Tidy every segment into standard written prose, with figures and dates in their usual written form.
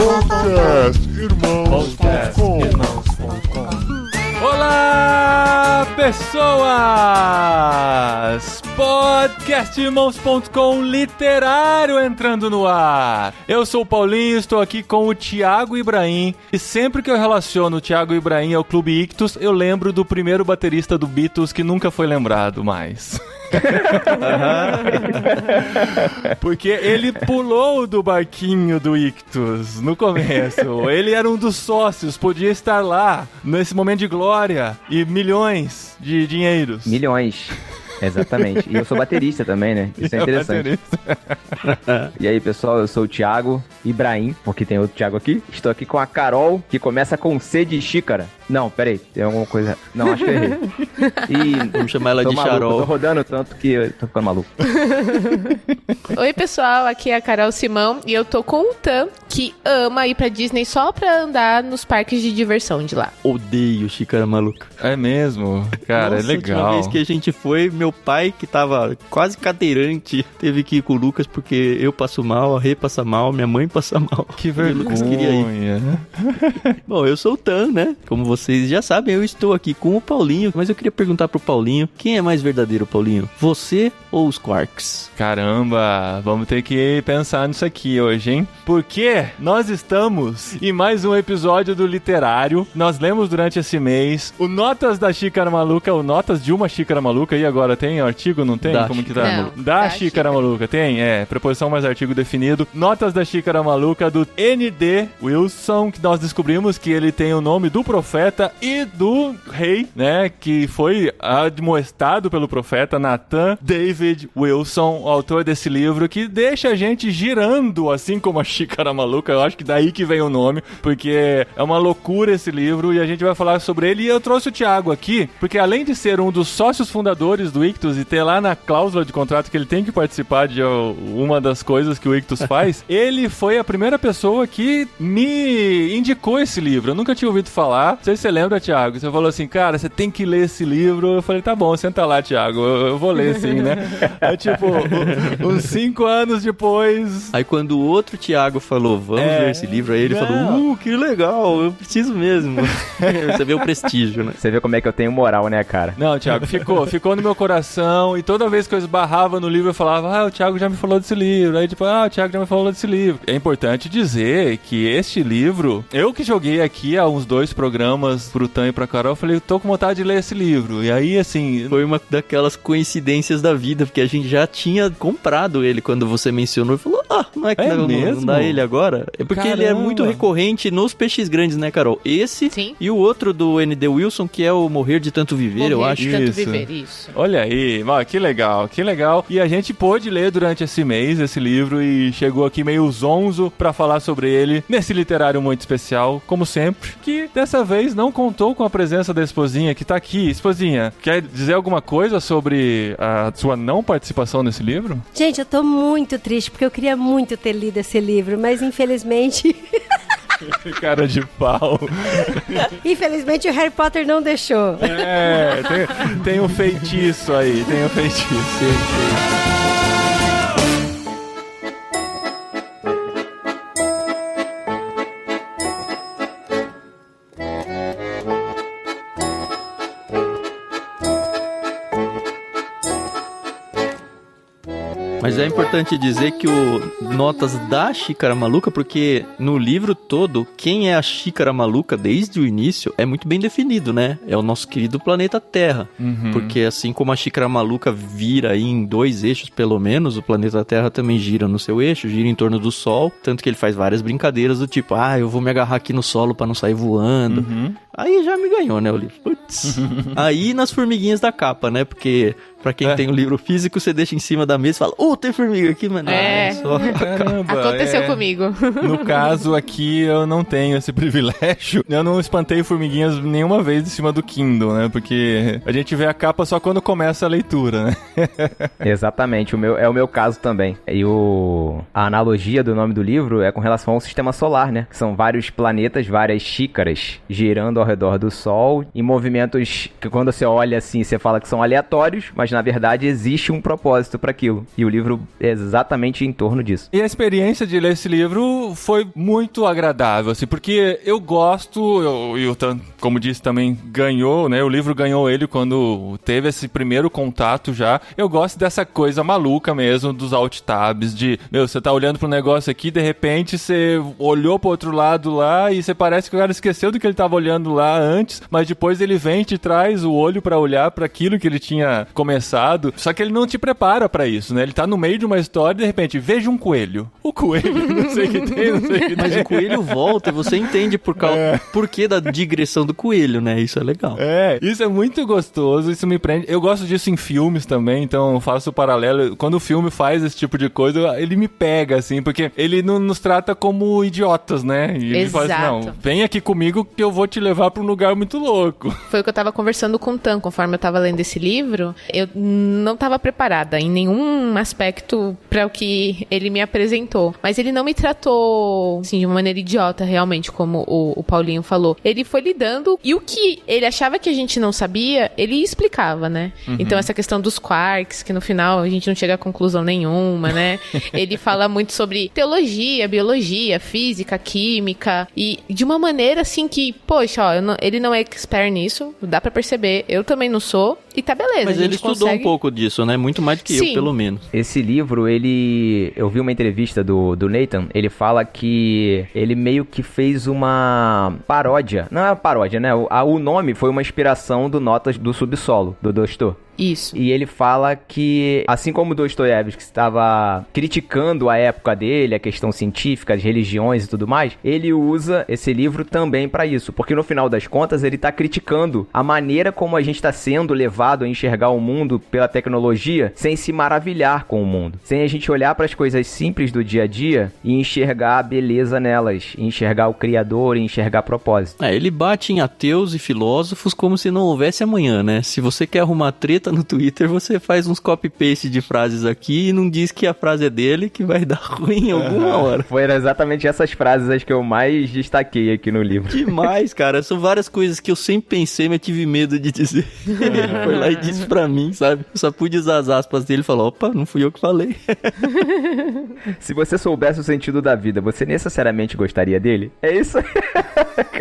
Podcastirmãos.com. Olá, pessoas! Podcastirmãos.com literário entrando no ar. Eu sou o Paulinho, estou aqui com o Thiago Ibrahim. E sempre que eu relaciono o Thiago Ibrahim ao Clube Ictus, eu lembro do primeiro baterista do Beatles que nunca foi lembrado mais. Porque ele pulou do barquinho do Ictus no começo. Ele era um dos sócios, podia estar lá nesse momento de glória e milhões de dinheiros. Milhões. Exatamente. E eu sou baterista também, né? Isso é interessante. E aí, pessoal, eu sou o Thiago Ibrahim, porque tem outro Thiago aqui. Estou aqui com a Carol, que começa com C de xícara. Não, peraí, tem alguma coisa... Não, acho que eu errei. E vamos chamar ela de maluco, Charol. Tô rodando tanto que eu tô ficando maluco. Oi, pessoal, aqui é a Carol Simão e eu tô com o Tan, que ama ir pra Disney só pra andar nos parques de diversão de lá. Odeio xícara maluca. É mesmo? Cara, Nossa, é legal. A última vez que a gente foi, meu pai, que tava quase cadeirante, teve que ir com o Lucas porque eu passo mal, a Rê passa mal, minha mãe passa mal. Que vergonha. O Lucas queria ir. Bom, eu sou o Tan, né? Como vocês já sabem, eu estou aqui com o Paulinho, mas eu queria perguntar pro Paulinho, quem é mais verdadeiro, Paulinho? Você ou os Quarks? Caramba, vamos ter que pensar nisso aqui hoje, hein? Porque nós estamos em mais um episódio do Literário. Nós lemos durante esse mês o Notas da Xícara Maluca, o Notas de uma Xícara Maluca. E agora tem artigo, não tem? Como que tá? Não, da Xícara Maluca, tem? É, preposição mais artigo definido. Notas da Xícara Maluca do N.D. Wilson, que nós descobrimos que ele tem o nome do profeta e do rei, né? Que foi admoestado pelo profeta Nathan David Wilson, o autor desse livro, que deixa a gente girando, assim como a Xícara Maluca. Eu acho que daí que vem o nome, porque é uma loucura esse livro e a gente vai falar sobre ele. E eu trouxe o Thiago aqui, porque além de ser um dos sócios fundadores do Ictus e ter lá na cláusula de contrato que ele tem que participar de uma das coisas que o Ictus faz, ele foi a primeira pessoa que me indicou esse livro. Eu nunca tinha ouvido falar. Não sei se você lembra, Thiago. Você falou assim, cara, você tem que ler esse livro. Eu falei, tá bom, senta lá, Thiago. Eu vou ler sim, né? Aí, tipo, uns 5 anos depois... Aí quando o outro Thiago falou, vamos ler esse livro, aí ele falou, que legal, eu preciso mesmo. Você vê o prestígio, né? Você vê como é que eu tenho moral, né, cara? Não, Thiago, ficou no meu coração e toda vez que eu esbarrava no livro eu falava, o Thiago já me falou desse livro. Aí tipo, o Thiago já me falou desse livro. É importante dizer que este livro, eu que joguei aqui há uns 2 programas pro Tan e pra Carol, eu falei, tô com vontade de ler esse livro. E aí, assim... Foi uma daquelas coincidências da vida, porque a gente já tinha comprado ele quando você mencionou e falou, não é que não dá ele agora? É porque ele é muito recorrente nos peixes grandes, né, Carol? Esse Sim. E o outro do N.D. Wilson, que é o Morrer de Tanto Viver, eu acho. Morrer de Tanto Viver, isso. Olha aí, que legal, que legal. E a gente pôde ler durante esse mês esse livro e chegou aqui meio zonzo pra falar sobre ele nesse literário muito especial, como sempre, que dessa vez não contou com a presença da Esposinha, que tá aqui. Esposinha, quer dizer alguma coisa sobre a sua não participação nesse livro? Gente, eu tô muito triste, porque eu queria muito ter lido esse livro, mas infelizmente... Cara de pau. Infelizmente o Harry Potter não deixou. Tem um feitiço aí, tem um feitiço. Sim. Mas é importante dizer que o Notas da Xícara Maluca, porque no livro todo, quem é a Xícara Maluca desde o início é muito bem definido, né? É o nosso querido planeta Terra. Uhum. Porque assim como a Xícara Maluca vira aí em 2 eixos, pelo menos, o planeta Terra também gira no seu eixo, gira em torno do Sol. Tanto que ele faz várias brincadeiras do tipo, eu vou me agarrar aqui no solo pra não sair voando. Uhum. Aí já me ganhou, né, o livro. Putz. Aí nas formiguinhas da capa, né? Porque pra quem tem o livro físico, você deixa em cima da mesa e fala, tem formiga aqui, mano. Caramba, aconteceu comigo. No caso aqui, eu não tenho esse privilégio. Eu não espantei formiguinhas nenhuma vez em cima do Kindle, né? Porque a gente vê a capa só quando começa a leitura, né? Exatamente, é o meu caso também. E a analogia do nome do livro é com relação ao sistema solar, né? Que são vários planetas, várias xícaras girando ao redor do Sol, em movimentos que quando você olha assim, você fala que são aleatórios, mas na verdade existe um propósito para aquilo. E o livro é exatamente em torno disso. E a experiência de ler esse livro foi muito agradável, assim, porque eu gosto, e o Tan, como disse, também ganhou, né? O livro ganhou ele quando teve esse primeiro contato já. Eu gosto dessa coisa maluca mesmo, dos alt tabs, de, você tá olhando pro negócio aqui, de repente você olhou pro outro lado lá e você parece que o cara esqueceu do que ele tava olhando lá antes, mas depois ele vem e te traz o olho pra olhar pra aquilo que ele tinha começado. Só que ele não te prepara pra isso, né? Ele tá no meio de uma história e de repente, veja um coelho. O coelho, não sei o que tem, não sei o que tem. Mas o coelho volta e você entende por que da digressão do coelho, né? Isso é legal. Isso é muito gostoso, isso me prende. Eu gosto disso em filmes também, então eu faço o paralelo. Quando o filme faz esse tipo de coisa, ele me pega, assim, porque ele não nos trata como idiotas, né? E ele fala assim, não, vem aqui comigo que eu vou te levar pra um lugar muito louco. Foi o que eu tava conversando com o Tan, conforme eu tava lendo esse livro, eu não tava preparada em nenhum aspecto pra o que ele me apresentou. Mas ele não me tratou, assim, de uma maneira idiota, realmente, como o Paulinho falou. Ele foi lidando, e o que ele achava que a gente não sabia, ele explicava, né? Então, essa questão dos quarks, que no final a gente não chega a conclusão nenhuma, né? Ele fala muito sobre teologia, biologia, física, química, e de uma maneira, assim, que, poxa, ó, ele não é expert nisso, dá pra perceber, eu também não sou, e tá beleza. Mas ele estudou um pouco disso, né? Muito mais do que eu, pelo menos. Esse livro, eu vi uma entrevista do Nathan, ele fala que ele meio que fez uma paródia, não é uma paródia, né? O nome foi uma inspiração do Notas do Subsolo, do Dostoiévski. Isso. E ele fala que, assim como Dostoiévski estava criticando a época dele, a questão científica, as religiões e tudo mais, ele usa esse livro também para isso, porque no final das contas ele está criticando a maneira como a gente está sendo levado a enxergar o mundo pela tecnologia sem se maravilhar com o mundo, sem a gente olhar para as coisas simples do dia a dia e enxergar a beleza nelas, enxergar o Criador e enxergar propósito. Ele bate em ateus e filósofos como se não houvesse amanhã, né? Se você quer arrumar treta no Twitter, você faz uns copy-paste de frases aqui e não diz que a frase é dele, que vai dar ruim em alguma hora. Foram exatamente essas frases as que eu mais destaquei aqui no livro. Demais, cara. São várias coisas que eu sempre pensei, mas tive medo de dizer. Ele foi lá e disse pra mim, sabe? Eu só pude usar as aspas dele e falar, opa, não fui eu que falei. Se você soubesse o sentido da vida, você necessariamente gostaria dele? É isso?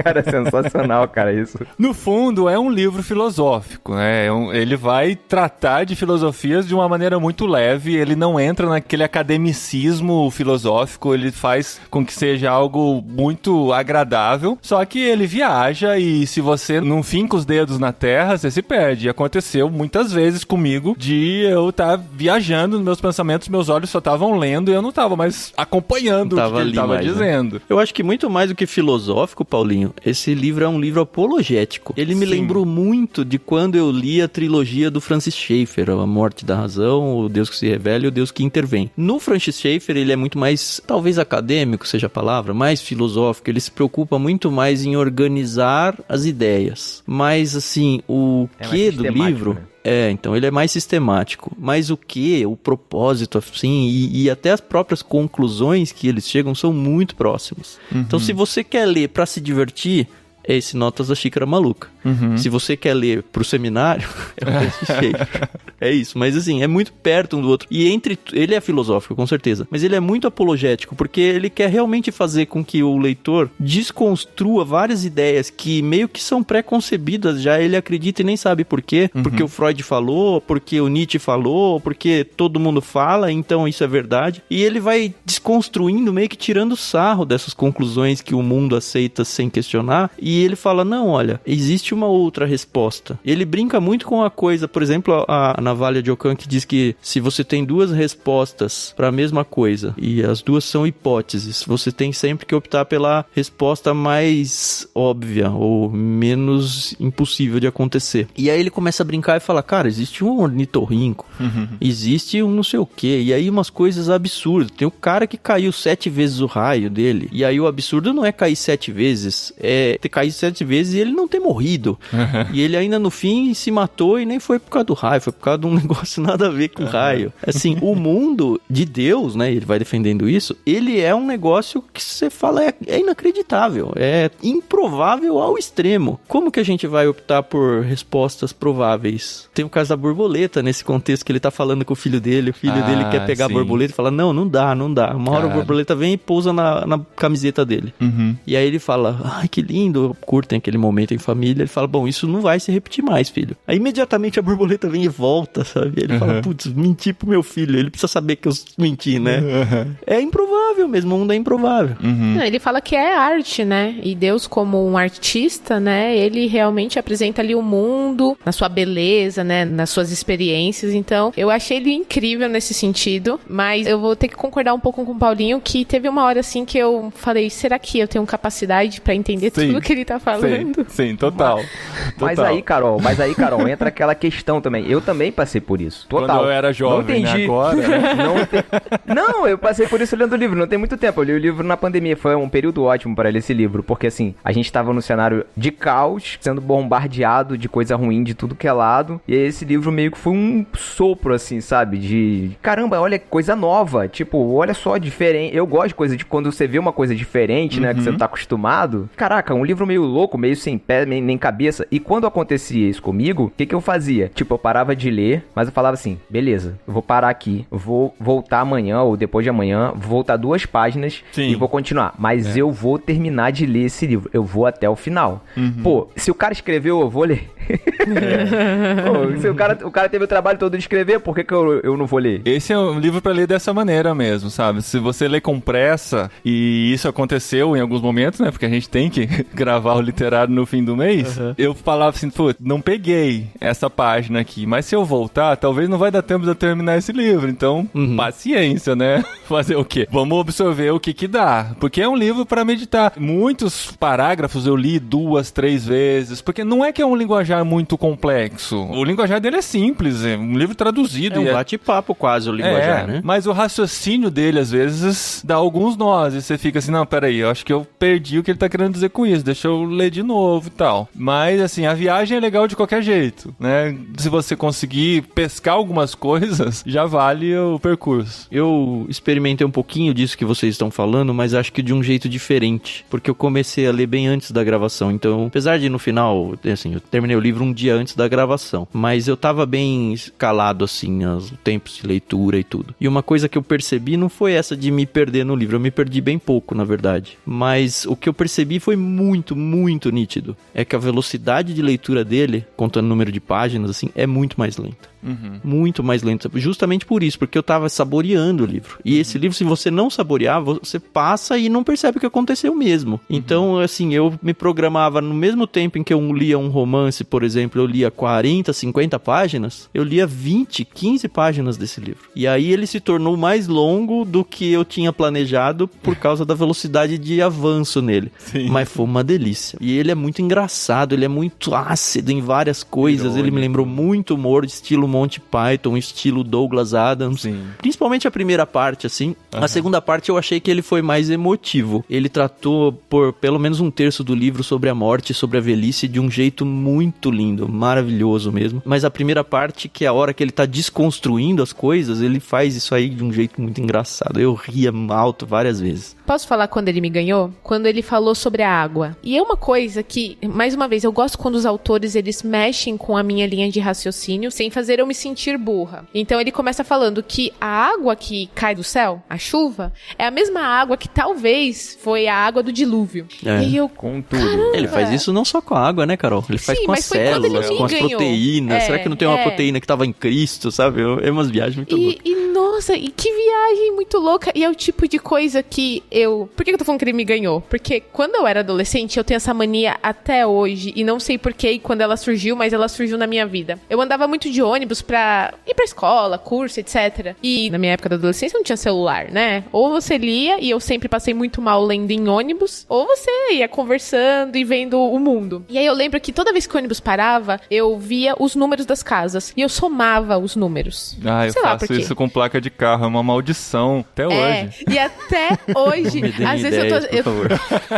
Cara, sensacional, cara, isso. No fundo, é um livro filosófico, né? Ele vai tratar de filosofias de uma maneira muito leve, ele não entra naquele academicismo filosófico, ele faz com que seja algo muito agradável, só que ele viaja e se você não finca os dedos na terra, você se perde. Aconteceu muitas vezes comigo de eu estar viajando nos meus pensamentos, meus olhos só estavam lendo e eu não estava mais acompanhando o que ele estava dizendo. Né? Eu acho que muito mais do que filosófico, Paulinho, esse livro é um livro apologético. Ele me lembrou muito de quando eu li a trilogia do Francis Schaeffer, A Morte da Razão, O Deus que se Revela e O Deus que Intervém. No Francis Schaeffer, ele é muito mais, talvez acadêmico seja a palavra, mais filosófico, ele se preocupa muito mais em organizar as ideias. Mas, assim, o que do livro... Né? Então ele é mais sistemático. Mas o que, o propósito, assim, e até as próprias conclusões que eles chegam são muito próximas. Então, se você quer ler pra se divertir, é esse Notas da Xícara Maluca. Se você quer ler pro seminário, é o Francis Schaeffer. É isso, mas assim, é muito perto um do outro. E ele é filosófico, com certeza, mas ele é muito apologético, porque ele quer realmente fazer com que o leitor desconstrua várias ideias que meio que são pré-concebidas já, ele acredita e nem sabe por quê. Porque o Freud falou, porque o Nietzsche falou, porque todo mundo fala, então isso é verdade. E ele vai desconstruindo, meio que tirando sarro dessas conclusões que o mundo aceita sem questionar, e ele fala, não, olha, existe uma outra resposta. Ele brinca muito com a coisa, por exemplo, a Navalha de Ockham, que diz que se você tem duas respostas para a mesma coisa e as duas são hipóteses, você tem sempre que optar pela resposta mais óbvia ou menos impossível de acontecer. E aí ele começa a brincar e fala, cara, existe um ornitorrinco, existe um não sei o quê, e aí umas coisas absurdas. Tem o cara que caiu 7 vezes o raio dele, e aí o absurdo não é cair 7 vezes, é ter cair 7 vezes e ele não ter morrido. E ele ainda no fim se matou e nem foi por causa do raio, foi por causa de um negócio nada a ver com raio. Assim, o mundo de Deus, né, ele vai defendendo isso, ele é um negócio que você fala é inacreditável, é improvável ao extremo. Como que a gente vai optar por respostas prováveis? Tem o caso da borboleta, nesse contexto que ele tá falando com o filho dele quer pegar a borboleta e fala, não dá. Uma hora a borboleta vem e pousa na camiseta dele. E aí ele fala, ai, que lindo, curtem aquele momento em família. Ele fala, bom, isso não vai se repetir mais, filho. Aí imediatamente a borboleta vem e volta, sabe? Ele fala, putz, menti pro meu filho, ele precisa saber que eu menti, né? É improvável mesmo, o mundo é improvável. Não, ele fala que é arte, né? E Deus, como um artista, né? Ele realmente apresenta ali o mundo na sua beleza, né? Nas suas experiências. Então, eu achei ele incrível nesse sentido, mas eu vou ter que concordar um pouco com o Paulinho, que teve uma hora assim que eu falei, será que eu tenho capacidade pra entender tudo que ele tá falando? Sim, total. Mas aí, Carol, entra aquela questão também. Eu também passei por isso. Total. Quando eu era jovem, não entendi. Né? Agora... Não, eu passei por isso lendo o livro. Não tem muito tempo. Eu li o livro na pandemia. Foi um período ótimo para ler esse livro. Porque, assim, a gente tava num cenário de caos, sendo bombardeado de coisa ruim de tudo que é lado. E esse livro meio que foi um sopro, assim, sabe? De, caramba, olha, coisa nova. Tipo, olha só, diferente. Eu gosto de coisa de quando você vê uma coisa diferente, né? Que você não tá acostumado. Caraca, um livro meio louco, meio sem pé, nem cabeça. E quando acontecia isso comigo, o que eu fazia? Tipo, eu parava de ler, mas eu falava assim, beleza, eu vou parar aqui, vou voltar amanhã ou depois de amanhã, vou voltar 2 páginas e vou continuar. Mas eu vou terminar de ler esse livro. Eu vou até o final. Pô, se o cara escreveu, eu vou ler. Pô, se o cara teve o trabalho todo de escrever, por que eu não vou ler? Esse é um livro pra ler dessa maneira mesmo, sabe? Se você lê com pressa, e isso aconteceu em alguns momentos, né? Porque a gente tem que gravar o literário no fim do mês. Eu falava assim, pô, não peguei essa página aqui, mas se eu voltar, talvez não vai dar tempo de eu terminar esse livro. Então, paciência, né? Fazer o quê? Vamos absorver o que dá. Porque é um livro pra meditar. Muitos parágrafos eu li 2, 3 vezes, porque não é que é um linguajar muito complexo. O linguajar dele é simples, é um livro traduzido. É um bate-papo quase o linguajar, né? Mas o raciocínio dele, às vezes, dá alguns nós. E você fica assim, não, peraí, eu acho que eu perdi o que ele tá querendo dizer com isso. Deixa eu ler de novo e tal. Mas, assim, a viagem é legal de qualquer jeito, né? Se você conseguir pescar algumas coisas, já vale o percurso. Eu experimentei um pouquinho disso que vocês estão falando, mas acho que de um jeito diferente. Porque eu comecei a ler bem antes da gravação. Então, apesar de no final, assim, eu terminei o livro um dia antes da gravação. Mas eu tava bem calado, assim, os tempos de leitura e tudo. E uma coisa que eu percebi não foi essa de me perder no livro. Eu me perdi bem pouco, na verdade. Mas o que eu percebi foi muito, muito nítido. É que a velocidade de leitura dele, contando o número de páginas, assim, é muito mais lenta. Muito mais lenta. Justamente por isso, porque eu tava saboreando o livro. E esse livro, se você não saborear, você passa e não percebe o que aconteceu mesmo. Então, assim, eu me programava no mesmo tempo em que eu lia um romance, por exemplo, eu lia 40, 50 páginas, eu lia 20, 15 páginas desse livro. E aí ele se tornou mais longo do que eu tinha planejado por causa da velocidade de avanço nele. Sim. Mas foi uma delícia. E ele é muito engraçado, ele é muito ácido em várias coisas. Ele me lembrou muito humor de estilo Monty Python, estilo Douglas Adams. Sim. Principalmente a primeira parte, assim. A segunda parte eu achei que ele foi mais emotivo. Ele tratou por pelo menos um terço do livro sobre a morte, sobre a velhice, de um jeito muito lindo, maravilhoso mesmo. Mas a primeira parte, que é a hora que ele tá desconstruindo as coisas, ele faz isso aí de um jeito muito engraçado. Eu ria alto várias vezes. Posso falar quando ele me ganhou? Quando ele falou sobre a água. E é uma coisa que, mais uma vez, eu gosto quando os autores, eles mexem com a minha linha de raciocínio sem fazer eu me sentir burra. Então ele começa falando que a água que cai do céu, a chuva, é a mesma água que talvez foi a água do dilúvio. E eu, com tudo. Caramba. Ele faz isso não só com a água, né, Carol? Ele faz com as células, com as proteínas. Será que não tem uma proteína que tava em Cristo, sabe? É umas viagens muito loucas. Nossa, e que viagem muito louca. E é o tipo de coisa que eu... Por que eu tô falando que ele me ganhou? Porque quando eu era adolescente, eu tenho essa mania até hoje, e não sei porquê e quando ela surgiu, mas ela surgiu na minha vida. Eu andava muito de ônibus pra ir pra escola, curso, etc. E na minha época da adolescência não tinha celular, né? Ou você lia, e eu sempre passei muito mal lendo em ônibus, ou você ia conversando e vendo o mundo. E aí eu lembro que toda vez que o ônibus parava, eu via os números das casas, e eu somava os números. Eu faço isso com placa de de carro, é uma maldição, até hoje. E até hoje, às vezes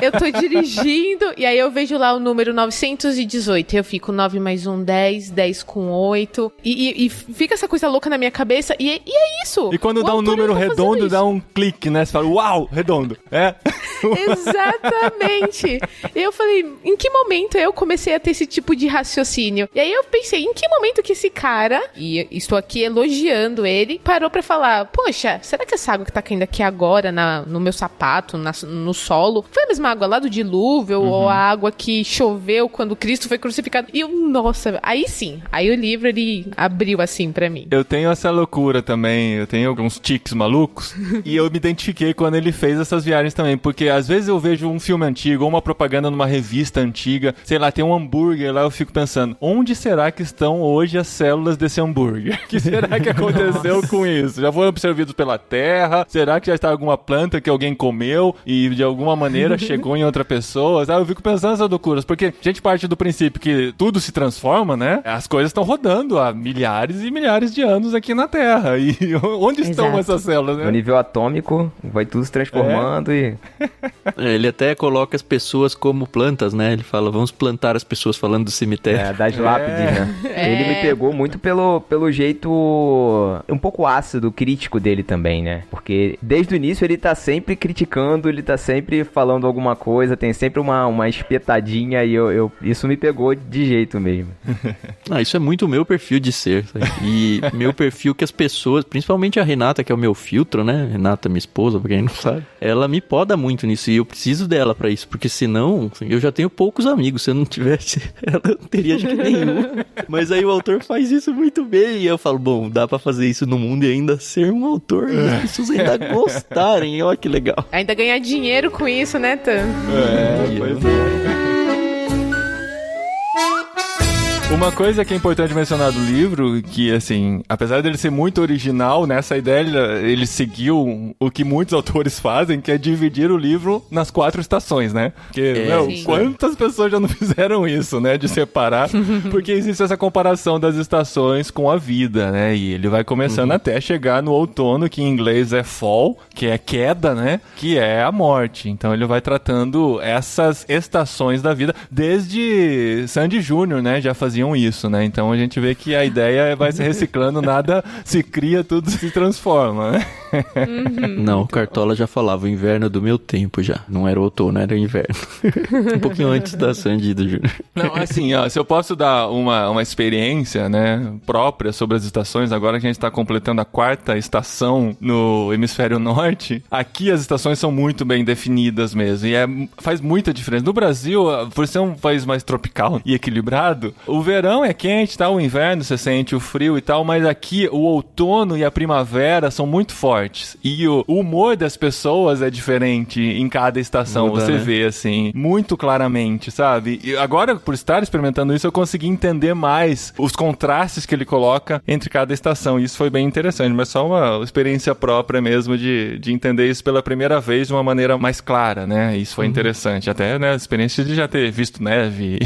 eu tô dirigindo, e aí eu vejo lá o número 918, eu fico 9 mais 1, 10, 10 com 8, e fica essa coisa louca na minha cabeça, e é isso. E quando dá um número redondo, dá um clique, né? Você fala, uau, redondo. Exatamente. Eu falei, em que momento eu comecei a ter esse tipo de raciocínio? E aí eu pensei, em que momento que esse cara, e estou aqui elogiando ele, parou pra falar, poxa, será que essa água que tá caindo aqui agora no meu sapato, no solo, foi a mesma água lá do dilúvio, ou a água que choveu quando Cristo foi crucificado? E eu, nossa, aí sim, aí o livro, ele abriu assim pra mim. Eu tenho essa loucura também, eu tenho alguns tiques malucos, e eu me identifiquei quando ele fez essas viagens também, porque às vezes eu vejo um filme antigo, ou uma propaganda numa revista antiga, sei lá, tem um hambúrguer lá, eu fico pensando, onde será que estão hoje as células desse hambúrguer? O que será que aconteceu com isso? Já foram absorvidos pela terra? Será que já está alguma planta que alguém comeu e de alguma maneira chegou em outra pessoa? Sabe? Eu fico pensando nessas loucuras, porque a gente parte do princípio que tudo se transforma, né? As coisas estão rodando há milhares e milhares de anos aqui na Terra. E onde estão essas células, né? No nível atômico, vai tudo se transformando e... Ele até coloca as pessoas como plantas, né? Ele fala, vamos plantar as pessoas, falando do cemitério. Das lápides, né? Ele me pegou muito pelo jeito um pouco ácido, crítico dele também, né? Porque desde o início ele tá sempre criticando, ele tá sempre falando alguma coisa, tem sempre uma espetadinha e isso me pegou de jeito mesmo. Isso é muito o meu perfil de ser, sabe? E meu perfil que as pessoas, principalmente a Renata, que é o meu filtro, né? Renata, minha esposa, pra quem não sabe, ela me poda muito nisso e eu preciso dela pra isso, porque senão, assim, eu já tenho poucos amigos, se eu não tivesse, ela não teria acho que nenhum. Mas aí o autor faz isso muito bem e eu falo, bom, dá pra fazer isso no mundo e ainda ser um autor e as pessoas ainda gostarem, olha que legal. Ainda ganhar dinheiro com isso, né, Tan? Pois é. Uma coisa que é importante mencionar do livro, que assim, apesar dele ser muito original, nessa ideia ele seguiu o que muitos autores fazem, que é dividir o livro nas 4 estações, né? Porque, quantas pessoas já não fizeram isso, né? De separar, porque existe essa comparação das estações com a vida, né? E ele vai começando até chegar no outono, que em inglês é fall, que é queda, né? Que é a morte. Então ele vai tratando essas estações da vida, desde Sandy Júnior, né? Já fazia isso, né? Então a gente vê que a ideia vai se reciclando, nada se cria, tudo se transforma, né? Não, o Cartola já falava, o inverno do meu tempo já. Não era outono, era inverno. Um pouquinho antes da Sandy do Júnior. Não, assim, se eu posso dar uma experiência, né, própria sobre as estações, agora que a gente está completando a 4ª estação no hemisfério norte, aqui as estações são muito bem definidas mesmo, e faz muita diferença. No Brasil, por ser um país mais tropical e equilibrado, o verão é quente, tá? O inverno você sente o frio e tal, mas aqui o outono e a primavera são muito fortes. E o humor das pessoas é diferente em cada estação. Muda, você vê, assim, muito claramente, sabe? E agora, por estar experimentando isso, eu consegui entender mais os contrastes que ele coloca entre cada estação. E isso foi bem interessante, mas só uma experiência própria mesmo de entender isso pela primeira vez de uma maneira mais clara, né? Isso foi interessante. Até, né, a experiência de já ter visto neve.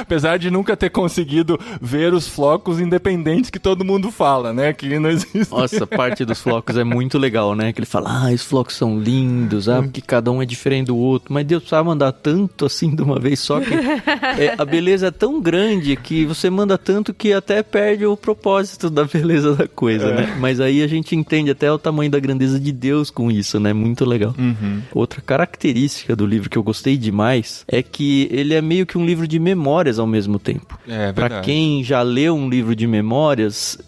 Apesar de nunca ter conseguido ver os flocos independentes que todo mundo fala, né? Que não existe. Nossa, a parte dos flocos é muito legal, né? Que ele fala, os flocos são lindos, porque cada um é diferente do outro. Mas Deus precisava mandar tanto assim de uma vez só que a beleza é tão grande que você manda tanto que até perde o propósito da beleza da coisa, né? Mas aí a gente entende até o tamanho da grandeza de Deus com isso, né? Muito legal. Outra característica do livro que eu gostei demais é que ele é meio que um livro de memórias ao mesmo tempo. Pra quem já leu um livro de memórias,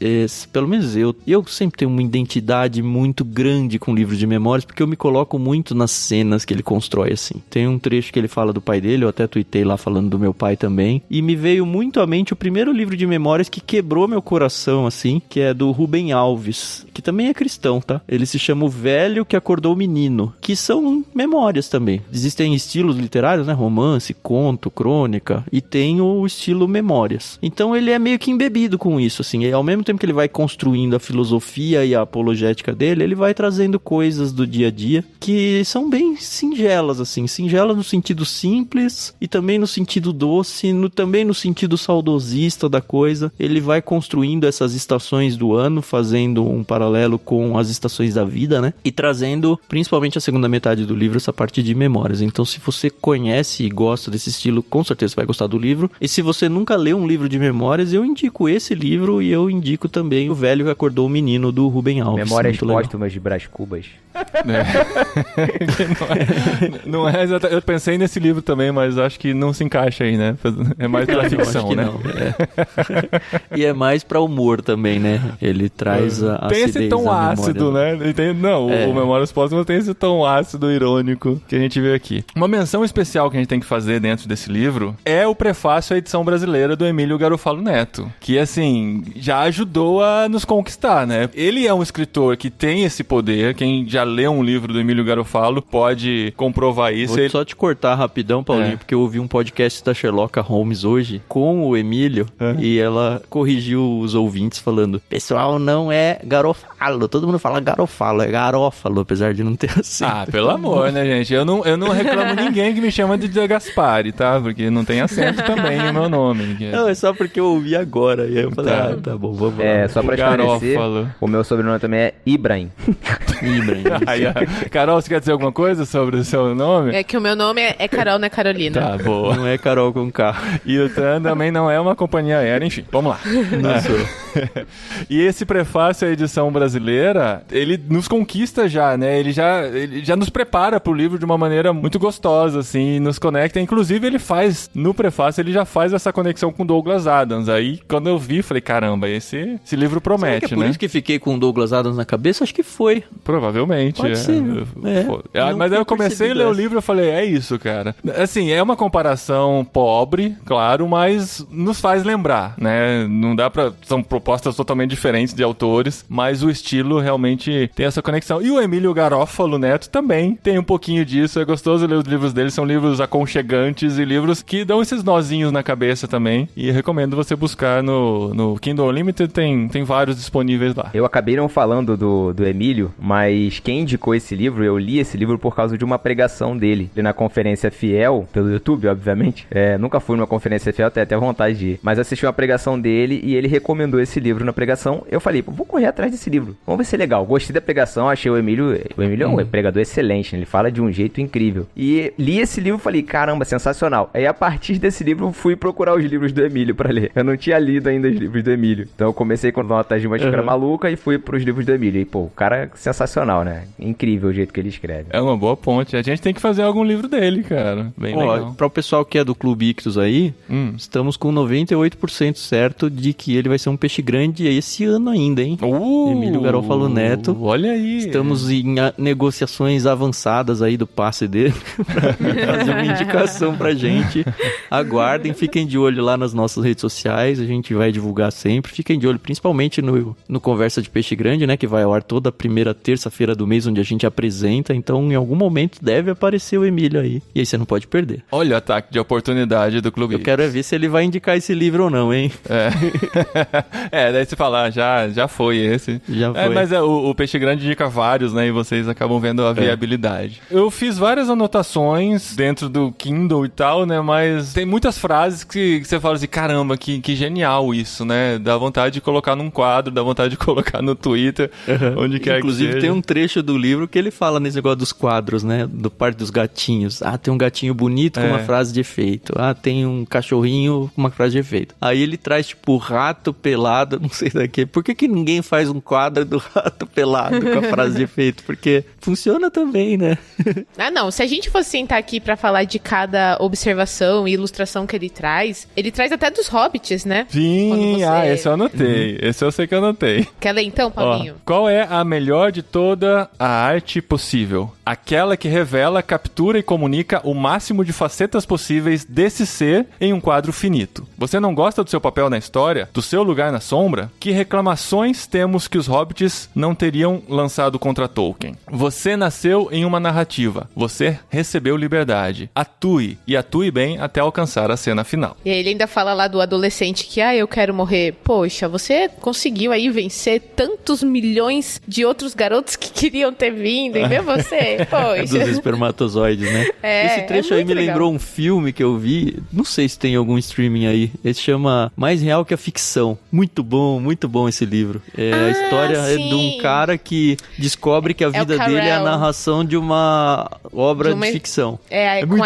pelo menos eu sempre tenho uma identidade muito grande com livros de memórias, porque eu me coloco muito nas cenas que ele constrói, assim. Tem um trecho que ele fala do pai dele, eu até tuitei lá falando do meu pai também, e me veio muito à mente o primeiro livro de memórias que quebrou meu coração, assim, que é do Rubem Alves, que também é cristão, tá? Ele se chama O Velho que Acordou o Menino, que são memórias também. Existem estilos literários, né? Romance, conto, crônica, e tem o estilo memórias. Então ele é meio que embebido com isso, assim. E ao mesmo tempo que ele vai construindo a filosofia e a apologética temática dele, ele vai trazendo coisas do dia a dia que são bem singelas, assim. Singelas no sentido simples e também no sentido doce, também no sentido saudosista da coisa. Ele vai construindo essas estações do ano, fazendo um paralelo com as estações da vida, né? E trazendo, principalmente a segunda metade do livro, essa parte de memórias. Então, se você conhece e gosta desse estilo, com certeza você vai gostar do livro. E se você nunca leu um livro de memórias, eu indico esse livro e eu indico também O Velho que Acordou o Menino, do Rubem Alves. Memórias Póstumas de Brás Cubas. Não é exatamente. Eu pensei nesse livro também, mas acho que não se encaixa aí, né? É mais pra ficção, né? Não, E é mais pra humor também, né? Ele traz a tem acidez, esse tom ácido, né? O Memórias Póstumas tem esse tom ácido, irônico, que a gente vê aqui. Uma menção especial que a gente tem que fazer dentro desse livro é o prefácio à edição brasileira do Emílio Garofalo Neto, que, assim, já ajudou a nos conquistar, né? Ele é um escritor que tem esse poder. Quem já leu um livro do Emílio Garofalo pode comprovar isso. Vou só te cortar rapidão, Paulinho, porque eu ouvi um podcast da Sherlock Holmes hoje com o Emílio e ela corrigiu os ouvintes falando: pessoal, não é Garofalo, todo mundo fala Garofalo, é Garófalo, apesar de não ter acento. Ah, pelo amor, né, gente? Eu não reclamo ninguém que me chama de Gaspari, tá? Porque não tem acento também o meu nome. Não, é só porque eu ouvi agora. E aí eu falei, tá bom, vamos lá. Só pra esclarecer, o meu sobrenome também é Ibrahim. Carol, você quer dizer alguma coisa sobre o seu nome? É que o meu nome é Carol, não é Carolina. Tá, boa. Não é Carol com K. E o TAN também não é uma companhia aérea, enfim, vamos lá. Não sou. E esse prefácio à edição brasileira, ele nos conquista já, né? Ele já nos prepara pro livro de uma maneira muito gostosa, assim, e nos conecta. Inclusive, ele faz, no prefácio, ele já faz essa conexão com Douglas Adams. Aí, quando eu vi, falei, caramba, esse livro promete, Será que é por né? isso que fiquei com Douglas Adams na cabeça? Acho que foi. Provavelmente. Pode ser. Mas aí eu comecei a ler o livro e falei, é isso, cara. Assim, é uma comparação pobre, claro, mas nos faz lembrar, né? Não dá pra... São propostas totalmente diferentes de autores, mas o estilo realmente tem essa conexão. E o Emílio Garofalo Neto também tem um pouquinho disso. É gostoso ler os livros dele, são livros aconchegantes e livros que dão esses nozinhos na cabeça também. E recomendo você buscar no Kindle Unlimited, tem vários disponíveis lá. Eu acabei não falando do Emílio, mas quem indicou esse livro, eu li esse livro por causa de uma pregação dele na Conferência Fiel, pelo YouTube, obviamente. Nunca fui numa Conferência Fiel, tenho até vontade de ir. Mas assisti uma pregação dele e ele recomendou esse livro na pregação. Eu falei, vou correr atrás desse livro. Vamos ver se é legal. Gostei da pregação, achei o Emílio é um pregador excelente, né? Ele fala de um jeito incrível. E li esse livro e falei, caramba, sensacional. Aí a partir desse livro fui procurar os livros do Emílio pra ler. Eu não tinha lido ainda os livros do Emílio. Então eu comecei com Notas de uma Xícara Maluca e fui pros livros do Emílio. E pô, o cara é sensacional, né? Incrível o jeito que ele escreve. É uma boa ponte. A gente tem que fazer algum livro dele, cara. Bem legal. Para o pessoal que é do Clube Ictus aí, estamos com 98% certo de que ele vai ser um peixe grande esse ano ainda, hein? Emílio Garofalo Neto. Olha aí. Estamos em negociações avançadas aí do passe dele pra fazer uma indicação pra gente. Aguardem, fiquem de olho lá nas nossas redes sociais, a gente vai divulgar sempre. Fiquem de olho principalmente no Conversa de Peixe Grande, né? Que vai ao ar toda primeira terça-feira do mês, onde a gente apresenta. Então, em algum momento deve aparecer o Emílio aí. E aí você não pode perder. Olha o ataque de oportunidade do Clube. Eu quero ver se ele vai indicar esse livro ou não, hein? Daí você fala, já foi esse. Já foi. Mas o Peixe Grande indica vários, né? E vocês acabam vendo a viabilidade. Eu fiz várias anotações dentro do Kindle e tal, né? Mas tem muitas frases que você fala assim, caramba, que genial isso, né? Dá vontade de colocar num quadro, dá vontade de colocar no Twitter, onde quer que seja. Inclusive tem um trecho do livro que ele fala nesse negócio dos quadros, né? Do Parque dos Gatinhos. Tem um gatinho bonito com uma frase de efeito. Tem um cachorrinho com uma frase de efeito. Aí ele traz, tipo, rato pelado, não sei daqui. Por que ninguém faz um quadro do rato pelado com a frase de efeito? Porque funciona também, né? Não. Se a gente fosse sentar aqui pra falar de cada observação e ilustração que ele traz até dos hobbits, né? Sim, esse eu anotei. Esse eu sei que eu anotei. Quer ler então, Paulinho? Qual é a melhor de toda a arte possível? Aquela que revela, captura e comunica o máximo de facetas possíveis desse ser em um quadro finito. Você não gosta do seu papel na história? Do seu lugar na sombra? Que reclamações temos que os hobbits não teriam lançado contra Tolkien? Você nasceu em uma narrativa. Você recebeu liberdade. Atue, e atue bem até alcançar a cena final. E aí ele ainda fala lá do adolescente que, eu quero morrer. Poxa, você conseguiu aí vencer tantos milhões opiniões de outros garotos que queriam ter vindo, e ver você, poxa. Dos espermatozoides, né? Esse trecho aí me lembrou um filme que eu vi, não sei se tem algum streaming aí, ele se chama Mais Real que a Ficção. Muito bom esse livro. A história é de um cara que descobre que a vida dele é a narração de uma obra de ficção. É muito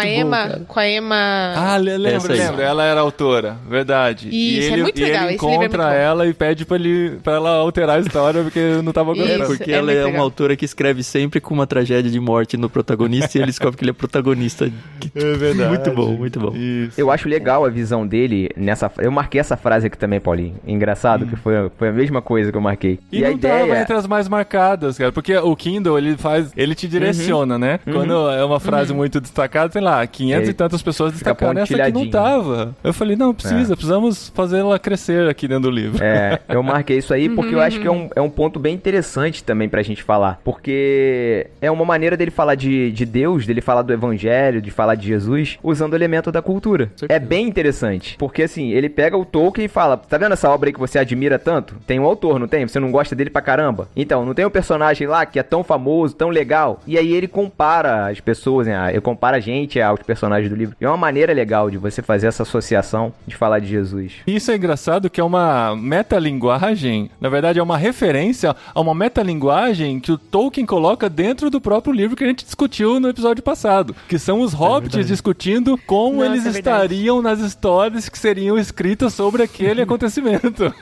com a Emma... Ah, lembro. Ela era autora, verdade. Isso, é muito legal. Ele encontra ela e pede pra ela alterar a história porque não tava gostando. Porque ela é uma autora que escreve sempre com uma tragédia de morte no protagonista e ele descobre que ele é protagonista. É verdade. Muito bom. Isso. Eu acho legal a visão dele nessa... Eu marquei essa frase aqui também, Paulinho. Engraçado, que foi a mesma coisa que eu marquei. E a não ideia... tava entre as mais marcadas, cara, porque o Kindle, ele te direciona, né? Quando é uma frase muito destacada, sei lá, 500 e tantas pessoas destacaram, essa aqui não tava. Eu falei, não, precisamos fazer ela crescer aqui dentro do livro. Eu marquei isso aí porque eu acho que é um ponto bem interessante também pra gente falar, porque é uma maneira dele falar de Deus, dele falar do evangelho, de falar de Jesus, usando o elemento da cultura. É bem interessante, porque assim, ele pega o Tolkien e fala, tá vendo essa obra aí que você admira tanto? Tem um autor, não tem? Você não gosta dele pra caramba? Então, não tem um personagem lá que é tão famoso, tão legal? E aí ele compara as pessoas, né? Ele compara a gente aos personagens do livro. E é uma maneira legal de você fazer essa associação de falar de Jesus. Isso é engraçado que é uma metalinguagem, na verdade é uma referência a uma metalinguagem que o Tolkien coloca dentro do próprio livro que a gente discutiu no episódio passado, que são os hobbits discutindo como eles estariam nas histórias que seriam escritas sobre aquele acontecimento.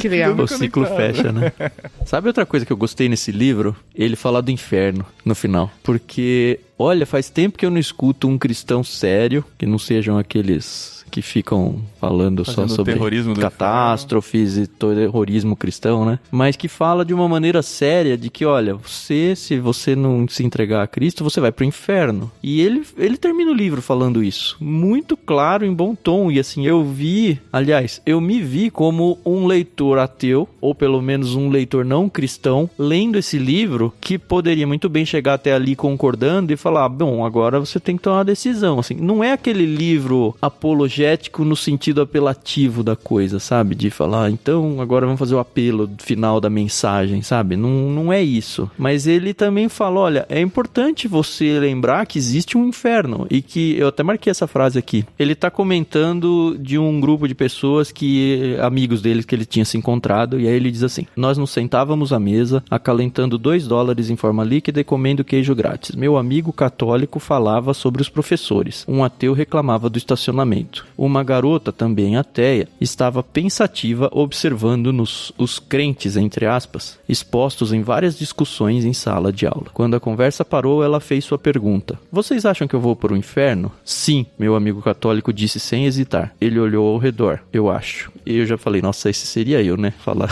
Que legal. O ciclo fecha, né? Sabe outra coisa que eu gostei nesse livro? Ele fala do inferno no final. Porque, olha, faz tempo que eu não escuto um cristão sério, que não sejam aqueles que ficam falando só sobre catástrofes e terrorismo cristão, né? Mas que fala de uma maneira séria de que, olha, se você não se entregar a Cristo, você vai pro inferno. E ele termina o livro falando isso. Muito claro, em bom tom. E assim, eu me vi como um leitor ateu, ou pelo menos um leitor não cristão, lendo esse livro, que poderia muito bem chegar até ali concordando e falar, bom, agora você tem que tomar uma decisão. Assim, não é aquele livro apologético no sentido apelativo da coisa, sabe? De falar, então agora vamos fazer o apelo final da mensagem, sabe? Não é isso. Mas ele também fala, olha, é importante você lembrar que existe um inferno e que, eu até marquei essa frase aqui, ele tá comentando de um grupo de pessoas amigos deles que ele tinha se encontrado, e aí ele diz assim, nós nos sentávamos à mesa, acalentando $2 em forma líquida e comendo queijo grátis. Meu amigo católico falava sobre os professores. Um ateu reclamava do estacionamento. Uma garota, também ateia, estava pensativa observando-nos os crentes, entre aspas, expostos em várias discussões em sala de aula. Quando a conversa parou, ela fez sua pergunta. Vocês acham que eu vou para o inferno? Sim, meu amigo católico disse sem hesitar. Ele olhou ao redor. Eu acho. E eu já falei, nossa, esse seria eu, né? Falar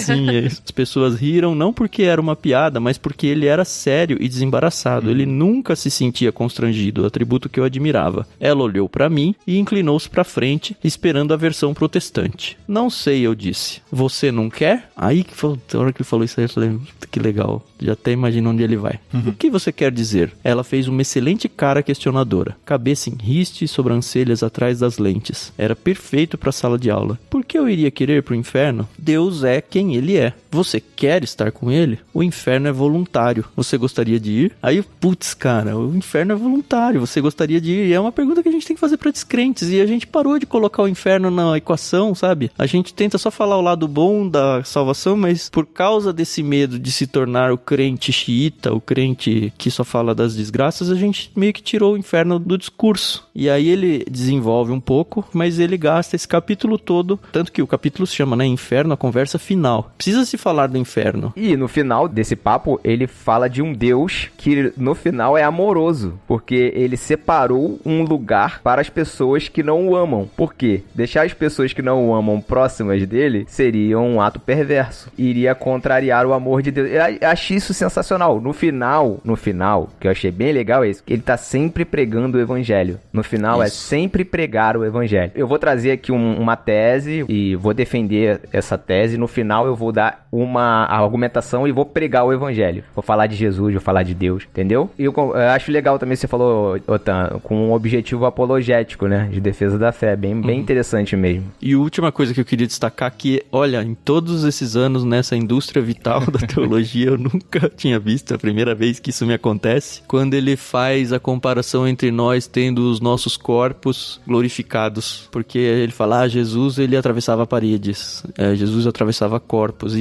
sim. As pessoas riram não porque era uma piada, mas porque ele era sério e desembaraçado. Ele nunca se sentia constrangido, atributo que eu admirava. Ela olhou para mim e inclinou-se para frente, esperando a versão protestante. Não sei, eu disse. Você não quer? Aí, na hora que ele falou isso aí, eu falei, que legal. Já até imagino onde ele vai. O que você quer dizer? Ela fez uma excelente cara questionadora. Cabeça em riste e sobrancelhas atrás das lentes. Era perfeito para a sala de aula. Por que eu iria querer pro inferno? Deus é quem ele é. Você quer estar com ele? O inferno é voluntário. Você gostaria de ir? Aí, putz, cara, o inferno é voluntário. Você gostaria de ir? E é uma pergunta que a gente tem que fazer para descrentes. E a gente parou de colocar o inferno na equação, sabe? A gente tenta só falar o lado bom da salvação, mas por causa desse medo de se tornar o crente xiita, o crente que só fala das desgraças, a gente meio que tirou o inferno do discurso. E aí ele desenvolve um pouco, mas ele gasta esse capítulo todo, tanto que o capítulo se chama, né, Inferno, a conversa final. Precisa se falar do inferno. E no final desse papo, ele fala de um Deus que no final é amoroso, porque ele separou um lugar para as pessoas que não o amam. Por quê? Deixar as pessoas que não o amam próximas dele seria um ato perverso. Iria contrariar o amor de Deus. Eu achei isso sensacional. No final, que eu achei bem legal é isso, que ele tá sempre pregando o evangelho. No final é sempre pregar o evangelho. Eu vou trazer aqui uma tese e vou defender essa tese. No final eu vou dar uma argumentação e vou pregar o evangelho. Vou falar de Jesus, vou falar de Deus, entendeu? E eu acho legal também, você falou, Otan, com um objetivo apologético, né? De defesa da fé. Bem interessante mesmo. E a última coisa que eu queria destacar que, olha, em todos esses anos nessa indústria vital da teologia, eu nunca tinha visto, é a primeira vez que isso me acontece, quando ele faz a comparação entre nós tendo os nossos corpos glorificados. Porque ele fala, Jesus, ele atravessava paredes, Jesus atravessava corpos.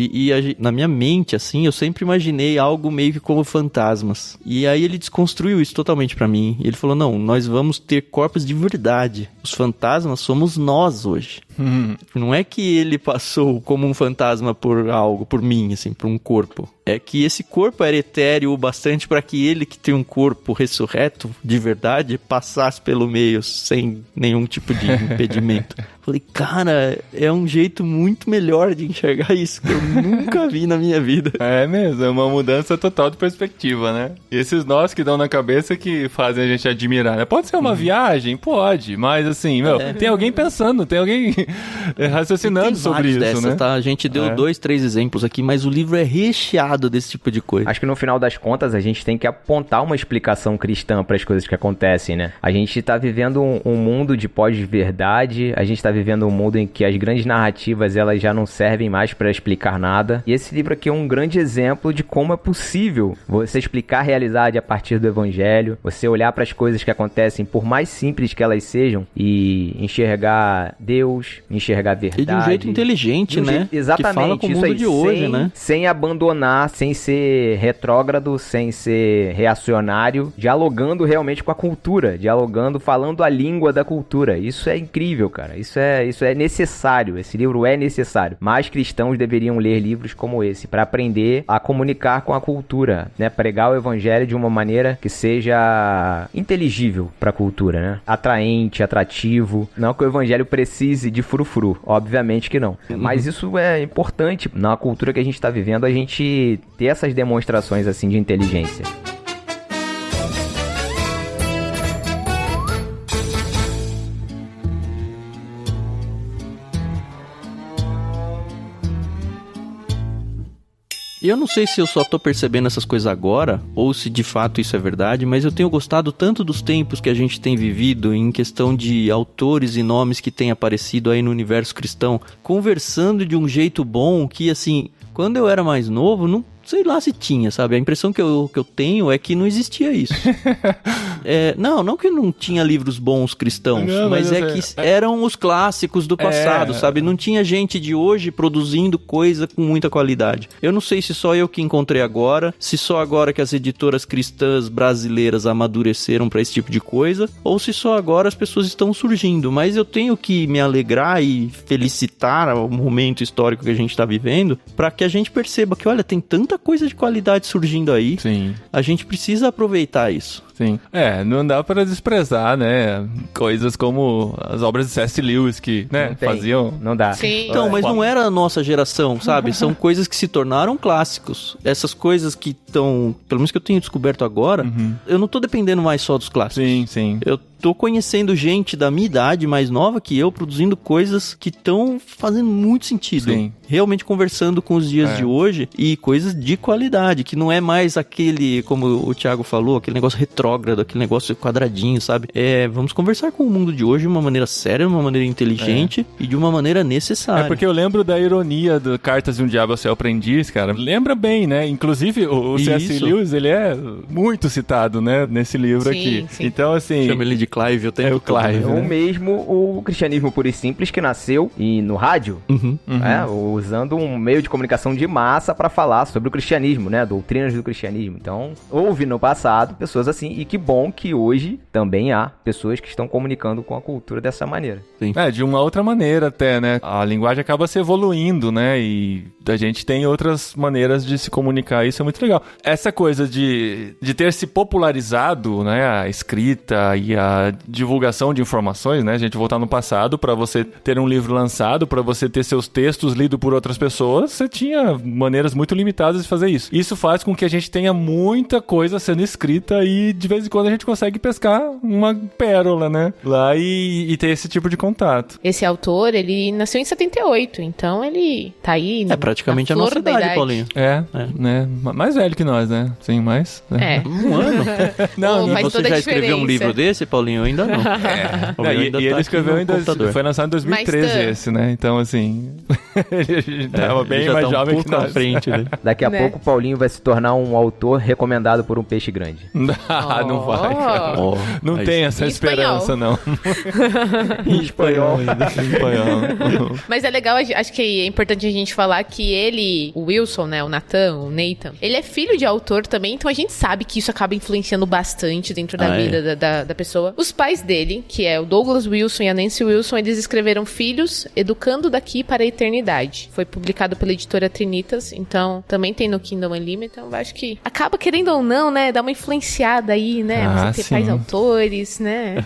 Na minha mente, assim, eu sempre imaginei algo meio que como fantasmas. E aí ele desconstruiu isso totalmente pra mim. Ele falou, não, nós vamos ter corpos de verdade. Os fantasmas somos nós hoje. Não é que ele passou como um fantasma por algo, por mim, assim, por um corpo. É que esse corpo era etéreo o bastante para que ele, que tem um corpo ressurreto, de verdade, passasse pelo meio sem nenhum tipo de impedimento. Falei, cara, é um jeito muito melhor de enxergar isso que eu nunca vi na minha vida. É mesmo, é uma mudança total de perspectiva, né? E esses nós que dão na cabeça que fazem a gente admirar, né? Pode ser uma viagem? Pode, mas assim, tem alguém pensando, tem alguém raciocinando sobre isso, dessas, né? Tá? A gente deu 2, 3 exemplos aqui, mas o livro é recheado desse tipo de coisa. Acho que no final das contas a gente tem que apontar uma explicação cristã para as coisas que acontecem, né? A gente tá vivendo um mundo de pós-verdade, a gente tá vivendo um mundo em que as grandes narrativas elas já não servem mais para explicar nada. E esse livro aqui é um grande exemplo de como é possível você explicar a realidade a partir do evangelho, você olhar para as coisas que acontecem, por mais simples que elas sejam, e enxergar Deus, enxergar a verdade. E de um jeito inteligente, né? Exatamente. Que fala com o mundo de hoje, né? Sem abandonar, sem ser retrógrado, sem ser reacionário, dialogando realmente com a cultura, dialogando, falando a língua da cultura. Isso é incrível, cara. Isso é necessário. Esse livro é necessário. Mais cristãos deveriam ler livros como esse para aprender a comunicar com a cultura, né? Pregar o evangelho de uma maneira que seja inteligível para a cultura, né? Atraente, atrativo. Não que o evangelho precise de frufru, obviamente que não. Mas isso é importante na cultura que a gente está vivendo, a gente ter essas demonstrações assim de inteligência. E eu não sei se eu só tô percebendo essas coisas agora, ou se de fato isso é verdade, mas eu tenho gostado tanto dos tempos que a gente tem vivido em questão de autores e nomes que têm aparecido aí no universo cristão, conversando de um jeito bom que, assim, quando eu era mais novo, não sei lá se tinha, sabe? A impressão que eu tenho é que não existia isso. Não que não tinha livros bons cristãos, mas é que eram os clássicos do passado, sabe? Não tinha gente de hoje produzindo coisa com muita qualidade. Eu não sei se só eu que encontrei agora, se só agora que as editoras cristãs brasileiras amadureceram pra esse tipo de coisa, ou se só agora as pessoas estão surgindo, mas eu tenho que me alegrar e felicitar o momento histórico que a gente tá vivendo, pra que a gente perceba que, olha, tem tanta coisa de qualidade surgindo aí. Sim. A gente precisa aproveitar isso. Sim. Não dá para desprezar, né? Coisas como as obras de C.S. Lewis que, né, faziam... Não dá. Sim. Então, mas não era a nossa geração, sabe? São coisas que se tornaram clássicos. Essas coisas que estão... Pelo menos que eu tenho descoberto agora, eu não tô dependendo mais só dos clássicos. Sim, sim. Eu tô conhecendo gente da minha idade, mais nova que eu, produzindo coisas que estão fazendo muito sentido. Sim. Realmente conversando com os dias de hoje e coisas de qualidade, que não é mais aquele, como o Thiago falou, aquele negócio retrógrado, aquele negócio quadradinho, sabe? Vamos conversar com o mundo de hoje de uma maneira séria, de uma maneira inteligente e de uma maneira necessária. Porque eu lembro da ironia do Cartas de um Diabo ao Seu Aprendiz, cara. Lembra bem, né? Inclusive, o C.S. Lewis, ele é muito citado, né? Nesse livro aqui. Sim. Então, assim... Chama ele de Clive, eu tenho o Clive. Ou mesmo o cristianismo puro e simples que nasceu no rádio, usando um meio de comunicação de massa para falar sobre o cristianismo, né? Doutrinas do cristianismo. Então, houve no passado pessoas assim também, e que bom que hoje também há pessoas que estão comunicando com a cultura dessa maneira. Sim. De uma outra maneira até, né? A linguagem acaba se evoluindo, né? E a gente tem outras maneiras de se comunicar, isso é muito legal. Essa coisa de ter se popularizado, né? A escrita e a divulgação de informações, né? A gente voltar no passado, para você ter um livro lançado, para você ter seus textos lidos por outras pessoas, você tinha maneiras muito limitadas de fazer isso. Isso faz com que a gente tenha muita coisa sendo escrita e de vez em quando a gente consegue pescar uma pérola, né? Lá e ter esse tipo de contato. Esse autor, ele nasceu em 78, então ele tá aí praticamente a nossa idade, Paulinho. Né? Mais velho que nós, né? Sim, mais. Né? Um ano. Não, faz você toda já a escreveu um diferença. livro desse, Paulinho? Eu ainda não. E ele escreveu foi lançado em 2013 esse, né? Então, assim, ele tava bem mais jovem que nós. Frente, né? Daqui a pouco o Paulinho vai se tornar um autor recomendado por um peixe grande. Não vai. Não tem essa esperança, não. Em espanhol. Mas é legal, acho que é importante a gente falar que ele, o Wilson, né, o Nathan, ele é filho de autor também, então a gente sabe que isso acaba influenciando bastante dentro da vida da pessoa. Os pais dele, que é o Douglas Wilson e a Nancy Wilson, eles escreveram Filhos, Educando Daqui para a Eternidade. Foi publicado pela editora Trinitas, então também tem no Kindle Unlimited, então eu acho que acaba, querendo ou não, né, dar uma influenciada aí, né, você ter pais autores, né.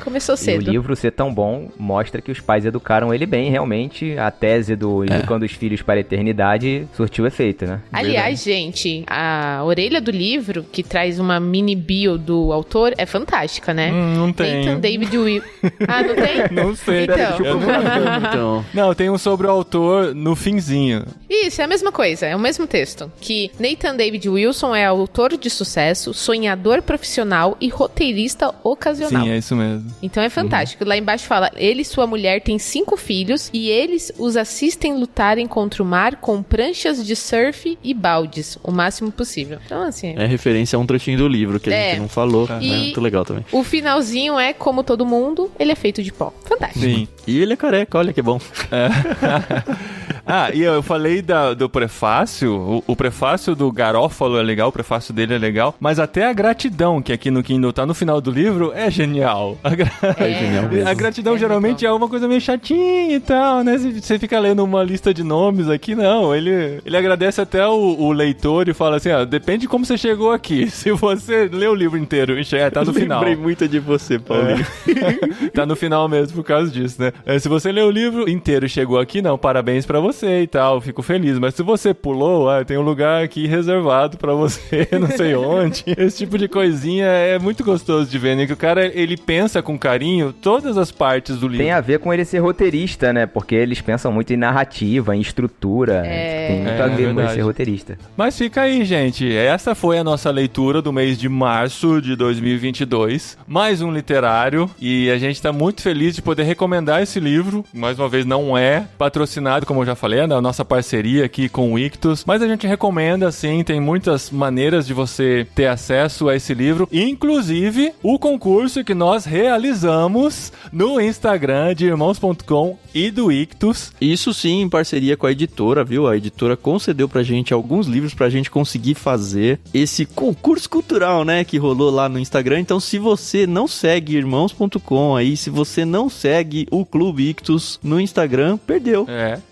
Começou cedo. E o livro ser tão bom mostra que os pais educaram ele bem, realmente. A tese do Educando os Filhos para a Eternidade surtiu efeito, né? Aliás, gente, a orelha do livro, que traz uma mini bio do autor, é fantástica, né? Não tem. Nathan David Wilson. Não tem? Não sei. Então. Não, tem um sobre o autor no finzinho. Isso, é a mesma coisa, é o mesmo texto. Que Nathan David Wilson é autor de sucesso, sonhador profissional e roteirista ocasional. Sim, é isso mesmo. Então é fantástico. Lá embaixo fala, ele e sua mulher têm 5 filhos e eles os assistem lutarem contra o mar com pranchas de surf e baldes, o máximo possível. Então, assim... É referência a um trechinho do livro que a gente não falou. É muito legal também. O finalzinho é, como todo mundo, ele é feito de pó. Fantástico. Sim. E ele é careca, olha que bom. E eu falei do prefácio. O prefácio do Garófalo é legal, o prefácio dele é legal, mas até a gratidão, que aqui no Kindle tá no final do livro, é genial. É genial mesmo. A gratidão geralmente é uma coisa meio chatinha e tal, né? Você fica lendo uma lista de nomes aqui, não. Ele agradece até o leitor e fala assim, depende de como você chegou aqui. Se você lê o livro inteiro e tá no final. Lembrei muito de você, Paulinho. Tá no final mesmo por causa disso, né? Se você lê o livro inteiro e chegou aqui, não, parabéns pra você e tal, fico feliz. Mas se você pulou, tem um lugar aqui reservado pra você, não sei onde. Esse tipo de coisinha é muito gostoso de ver, né? Que o cara, ele pensa com carinho todas as partes do livro. Tem a ver com ele ser roteirista, né? Porque eles pensam muito em narrativa, em estrutura. Tem muito a ver com ele ser roteirista. Mas fica aí, gente. Essa foi a nossa leitura do mês de março de 2022. Mais um literário. E a gente tá muito feliz de poder recomendar esse livro. Mais uma vez, não é patrocinado, como eu já falei, né? A nossa parceria aqui com o Ictus. Mas a gente recomenda, sim. Tem muitas maneiras de você ter acesso a esse livro. Inclusive, o concurso que nós realizamos no Instagram de irmãos.com e do Ictus. Isso sim, em parceria com a editora, viu? A editora concedeu pra gente alguns livros pra gente conseguir fazer esse concurso cultural, né? Que rolou lá no Instagram. Então, se você não segue irmãos.com aí, se você não segue o Clube Ictus no Instagram, perdeu.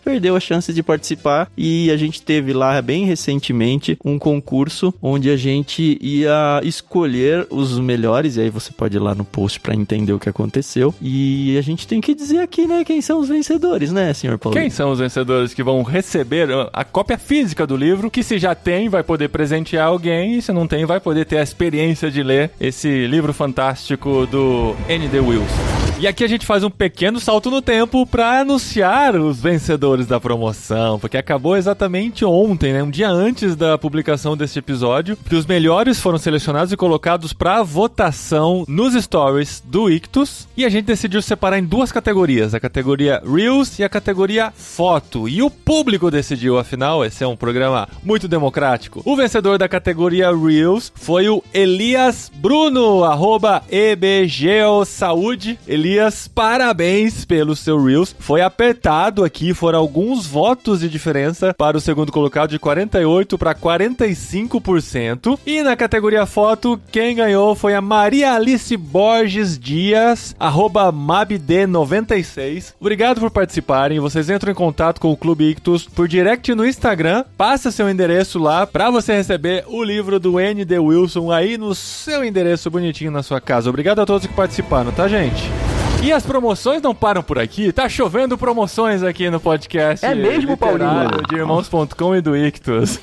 Perdeu a chance de participar. E a gente teve lá, bem recentemente, um concurso onde a gente ia escolher os melhores. E aí você pode ir lá no post pra entender o que aconteceu. E a gente tem que dizer aqui, né? Quem são os vencedores, né, senhor Paulo? Quem são os vencedores que vão receber a cópia física do livro, que se já tem, vai poder presentear alguém, e se não tem, vai poder ter a experiência de ler esse livro fantástico do N.D. Wilson. E aqui a gente faz um pequeno salto no tempo para anunciar os vencedores da promoção, porque acabou exatamente ontem, né? Um dia antes da publicação deste episódio, que os melhores foram selecionados e colocados para votação nos stories do Ictus, e a gente decidiu separar em 2 categorias, a categoria Reels e a categoria Foto, e o público decidiu, afinal, esse é um programa muito democrático. O vencedor da categoria Reels foi o Elias Bruno, @EBGeoSaúde, Elias Elias, parabéns pelo seu Reels. Foi apertado aqui, foram alguns votos de diferença para o segundo colocado, de 48% para 45%. E na categoria foto, quem ganhou foi a Maria Alice Borges Dias, @mabd96. Obrigado por participarem. Vocês entram em contato com o Clube Ictus por direct no Instagram. Passa seu endereço lá para você receber o livro do N.D. Wilson aí no seu endereço bonitinho na sua casa. Obrigado a todos que participaram, tá, gente? E as promoções não param por aqui, tá chovendo promoções aqui no podcast. É mesmo, Paulinho? De Irmãos.com e do Ictus.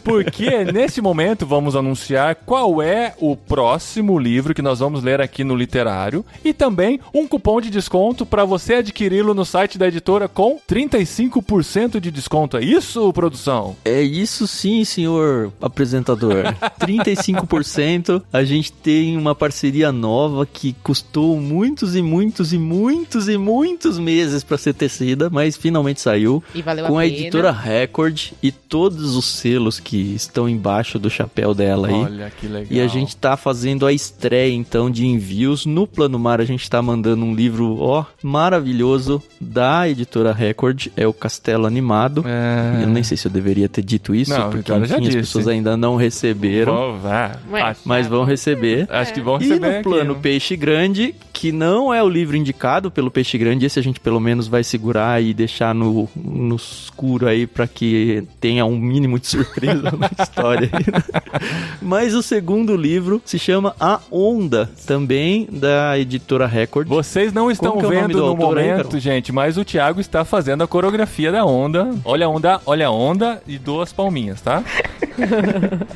Porque nesse momento vamos anunciar qual é o próximo livro que nós vamos ler aqui no Literário e também um cupom de desconto para você adquiri-lo no site da editora com 35% de desconto. É isso, produção? É isso sim, senhor apresentador. 35%. A gente tem uma parceria nova que custou muitos meses pra ser tecida, mas finalmente saiu. E valeu com a a pena. editora Record e todos os selos que estão embaixo do chapéu dela aí. Olha que legal. E a gente tá fazendo a estreia, então, de envios. No Plano Mar, a gente tá mandando um livro, maravilhoso, da editora Record. É o Castelo Animado. Eu nem sei se eu deveria ter dito isso, Não, porque Vitória já enfim, as disse. pessoas ainda não receberam. Mas vão receber. Acho que vão E receber no aqui, Plano né? Peixe Grande, que não é o livro indicado pelo Peixe Grande, esse a gente pelo menos vai segurar e deixar no escuro aí pra que tenha um mínimo de surpresa na história. Mas o segundo livro se chama A Onda, também da editora Record. Vocês não estão Como que é o nome vendo do no autor aí, momento, Carol? gente, mas o Thiago está fazendo a coreografia da onda. Olha a onda e 2 palminhas, tá?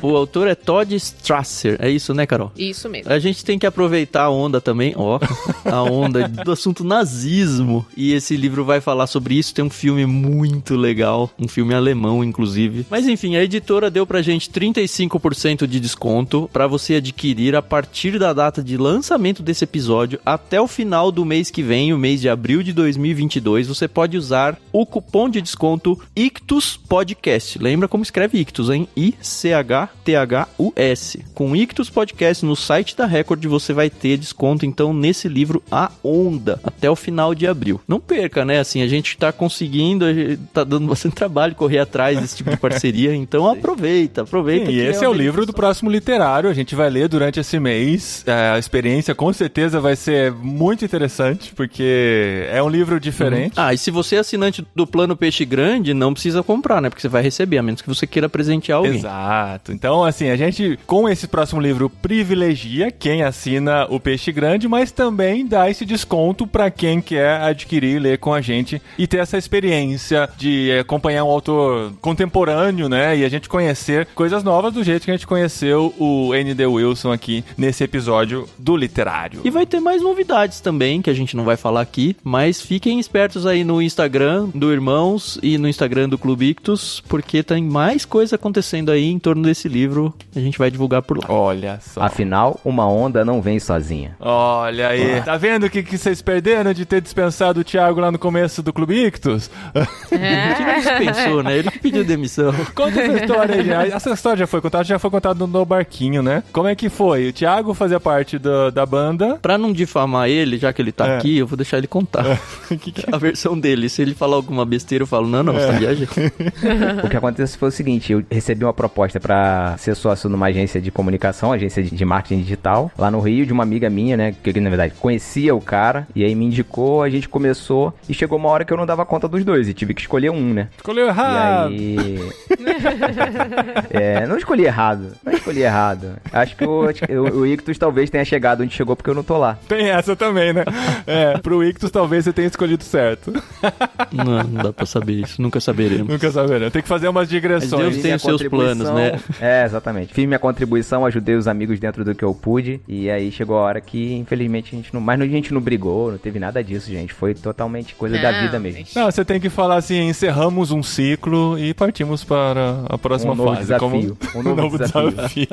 O autor é Todd Strasser, é isso, né, Carol? Isso mesmo. A gente tem que aproveitar a onda também, a onda do assunto nazismo. E esse livro vai falar sobre isso. Tem um filme muito legal, um filme alemão, inclusive. Mas enfim, a editora deu pra gente 35% de desconto pra você adquirir a partir da data de lançamento desse episódio até o final do mês que vem, o mês de abril de 2022. Você pode usar o cupom de desconto Ictus Podcast. Lembra como escreve Ictus, hein? ICHTHUS. Com Ictus Podcast no site da Record você vai ter desconto então nesse livro A Onda até o final de abril. Não perca, né? Assim, a gente tá conseguindo, tá dando bastante trabalho correr atrás desse tipo de parceria, então aproveita. Sim, e esse é o livro do próximo literário, a gente vai ler durante esse mês. A experiência com certeza vai ser muito interessante, porque é um livro diferente. E se você é assinante do Plano Peixe Grande, não precisa comprar, né? Porque você vai receber, a menos que você queira presentear alguém. Exato. Então, assim, a gente, com esse próximo livro, privilegia quem assina o Peixe Grande, mas também dá esse desconto para quem quer adquirir e ler com a gente e ter essa experiência de acompanhar um autor contemporâneo, né? E a gente conhecer coisas novas do jeito que a gente conheceu o N.D. Wilson aqui nesse episódio do Literário. E vai ter mais novidades também, que a gente não vai falar aqui, mas fiquem espertos aí no Instagram do Irmãos e no Instagram do Clube Ictus, porque tem mais coisa acontecendo aí em torno desse livro, a gente vai divulgar por lá. Olha só. Afinal, uma onda não vem sozinha. Olha aí. Tá vendo o que vocês perderam de ter dispensado o Thiago lá no começo do Clube Ictus? A gente não dispensou, né? Ele que pediu demissão. Conta essa história aí. Essa história já foi contada no barquinho, né? Como é que foi? O Thiago fazia parte da banda. Pra não difamar ele, já que ele tá aqui, eu vou deixar ele contar. A versão dele. Se ele falar alguma besteira, eu falo, não, você tá viajando. O que aconteceu foi o seguinte, eu recebi uma proposta pra ser sócio numa agência de comunicação, agência de marketing digital, lá no Rio, de uma amiga minha, né, que na verdade conhecia o cara, e aí me indicou, a gente começou, e chegou uma hora que eu não dava conta dos dois, e tive que escolher um, né. Escolheu errado. E aí... não escolhi errado. Acho que o Ictus talvez tenha chegado onde chegou porque eu não tô lá. Tem essa também, né? Pro Ictus talvez você tenha escolhido certo. Não dá pra saber isso, nunca saberemos. Nunca saberemos. Tem que fazer umas digressões. Mas Deus tem os seus planos, né? Exatamente. Fiz minha contribuição, ajudei os amigos dentro do que eu pude, e aí chegou a hora que, infelizmente, a gente não brigou, não teve nada disso, gente. Foi totalmente coisa da vida mesmo. Não, você tem que falar assim, encerramos um ciclo e partimos para a próxima fase. Desafio. Um novo desafio.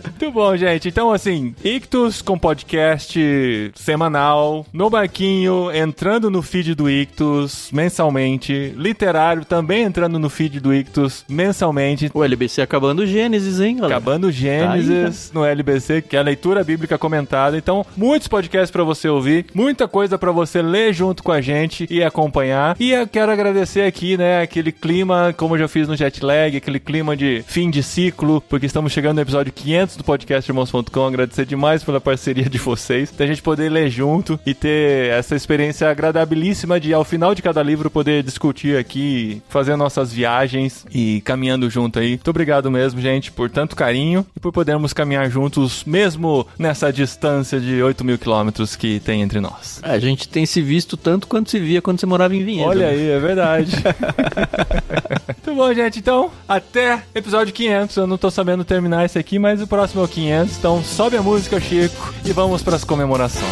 Muito bom, gente. Então, assim, Ictus com podcast semanal, no barquinho, entrando no feed do Ictus mensalmente, Literário também entrando no feed do Ictus quilômetros mensalmente. O LBC acabando o Gênesis, hein, galera? Acabando o Gênesis no LBC, que é a leitura bíblica comentada. Então, muitos podcasts pra você ouvir, muita coisa pra você ler junto com a gente e acompanhar. E eu quero agradecer aqui, né, aquele clima, como eu já fiz no Jetlag, aquele clima de fim de ciclo, porque estamos chegando no episódio 500 do podcast Irmãos.com. Agradecer demais pela parceria de vocês, da gente poder ler junto e ter essa experiência agradabilíssima de, ao final de cada livro, poder discutir aqui, fazer nossas viagens e caminhando junto aí. Muito obrigado mesmo, gente, por tanto carinho e por podermos caminhar juntos, mesmo nessa distância de 8.000 quilômetros que tem entre nós. A gente tem se visto tanto quanto se via quando você morava em Vinhedo. Olha aí, é verdade. Muito bom, gente. Então, até episódio 500. Eu não tô sabendo terminar esse aqui, mas o próximo é o 500. Então, sobe a música, Chico, e vamos para as comemorações.